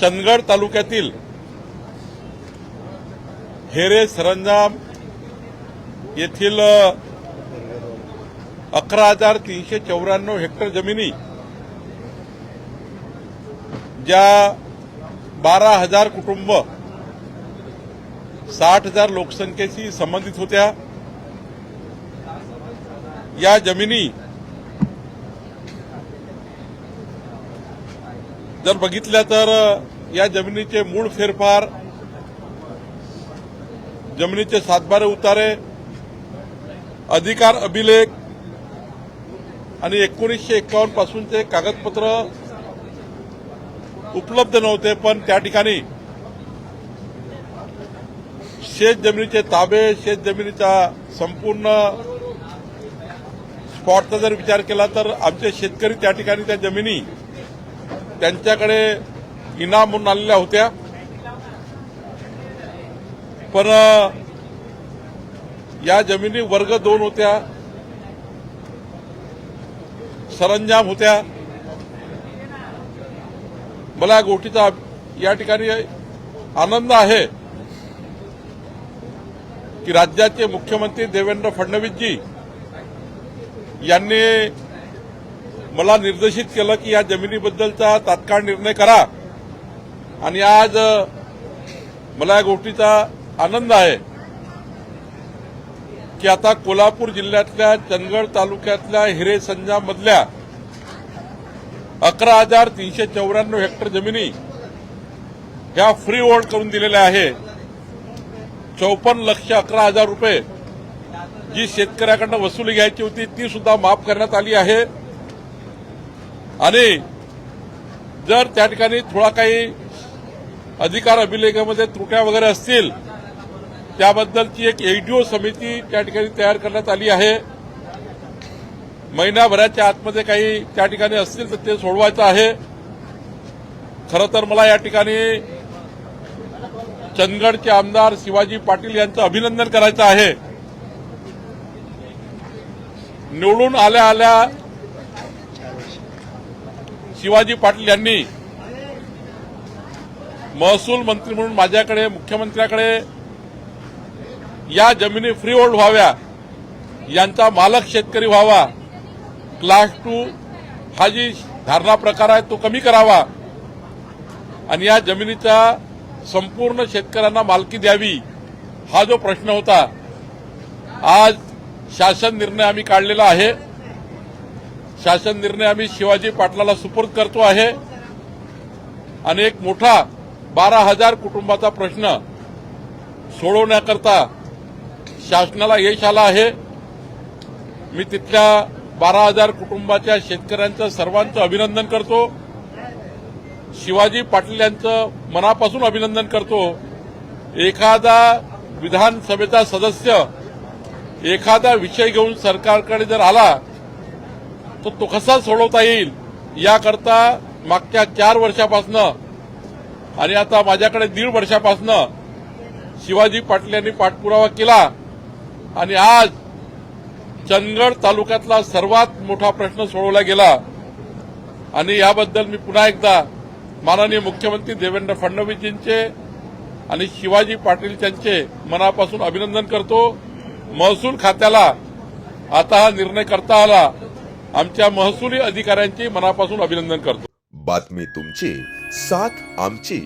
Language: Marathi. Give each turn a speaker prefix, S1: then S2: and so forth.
S1: चंदगड तालुक्यातील हेरे सरंजाम येथील 11,394 हेक्टर जमिनी ज्या 12,000 कुटुंब 60,000 लोकसंख्येशी संबंधित होत्या, या जमिनी जर बघितल्या तर या जमिनीचे मूळ फेरफार, जमिनीचे सातबारे उतारे, अधिकार अभिलेख आणि 1951 पासूनचे कागदपत्र उपलब्ध नव्हते. पण त्या ठिकाणी शेत जमिनीचे ताबे, शेत जमिनीचा संपूर्ण स्पॉटचा जर विचार केला तर आमचे शेतकरी त्या ठिकाणी त्या जमिनी त्यांच्याकडे इनाम म्हणून आलेल्या होत्या. पण या जमिनी वर्ग 2 होत्या, सरंजाम होत्या. मला या गोष्टीचा या ठिकाणी आनंद आहे की राज्याचे मुख्यमंत्री देवेंद्र फडणवीसजी यांनी मला निर्देशित केलं की या जमिनीबद्दलचा तात्काळ निर्णय करा. आणि आज मला या गोष्टीचा आनंद आहे की आता कोल्हापूर जिल्ह्यातल्या चंदगड तालुक्यातल्या हिरे संजाम मधल्या 11,394 हेक्टर जमिनी ह्या फ्री होल्ड करून दिलेल्या आहे. 54,11,000 रुपये जी शेतकऱ्याकडनं वसुली घ्यायची होती ती सुद्धा माफ करण्यात आली आहे. आणि जर त्या ठिकाणी थोडा काही अधिकार अभिलेखामध्ये त्रुट्या वगैरे असतील त्याबद्दलची एक एडीओ समिती त्या ठिकाणी तयार करण्यात आली आहे. महिनाभराच्या आतमध्ये काही त्या ठिकाणी असतील तर ते सोडवायचं आहे. खरं तर मला या ठिकाणी चंदगडचे आमदार शिवाजी पाटील यांचं अभिनंदन करायचं आहे. निवडून आल्या शिवाजी पाटील यांनी महसूल मंत्री म्हणून माझ्याकडे, मुख्यमंत्र्याकडे या जमिनी फ्री होल्ड व्हाव्या, यांचा मालक शेतकरी व्हावा, क्लास 2 हा जी धारणा प्रकार आहे तो कमी करावा आणि या जमिनीचा संपूर्ण शेतकऱ्यांना मालकी द्यावी, हा जो प्रश्न होता आज शासन निर्णय आम्ही काढलेला आहे. शासन निर्णय आम्ही शिवाजी पाटलाला सुपूर्द करतो आहे आणि एक मोठा 12,000 कुटुंबाचा प्रश्न सोडवण्याकरता शासनाला यश आलं आहे. मी तिथल्या 12,000 कुटुंबाच्या शेतकऱ्यांचं सर्वांचं अभिनंदन करतो. शिवाजी पाटील यांचं मनापासून अभिनंदन करतो. एखादा विधानसभेचा सदस्य एखादा विषय घेऊन सरकारकडे जर आला तर तो कसा सोडवता येईल याकरता मागच्या 4 वर्षापासून आणि आता माझ्याकडे 1.5 वर्षापासून शिवाजी पाटील यांनी पाठपुरावा केला आणि आज चंदगड तालुक्यातला सर्वात मोठा प्रश्न सोडवला गेला. आणि याबद्दल मी पुन्हा एकदा माननीय मुख्यमंत्री देवेंद्र फडणवीसजींचे आणि शिवाजी पाटील यांचे मनापासून अभिनंदन करतो. महसूल खात्याला आता हा निर्णय करता आला, आमच्या महसुली अधिकाऱ्यांचे मनापासून अभिनंदन करतो.
S2: बातमी तुमची, साथ आमची.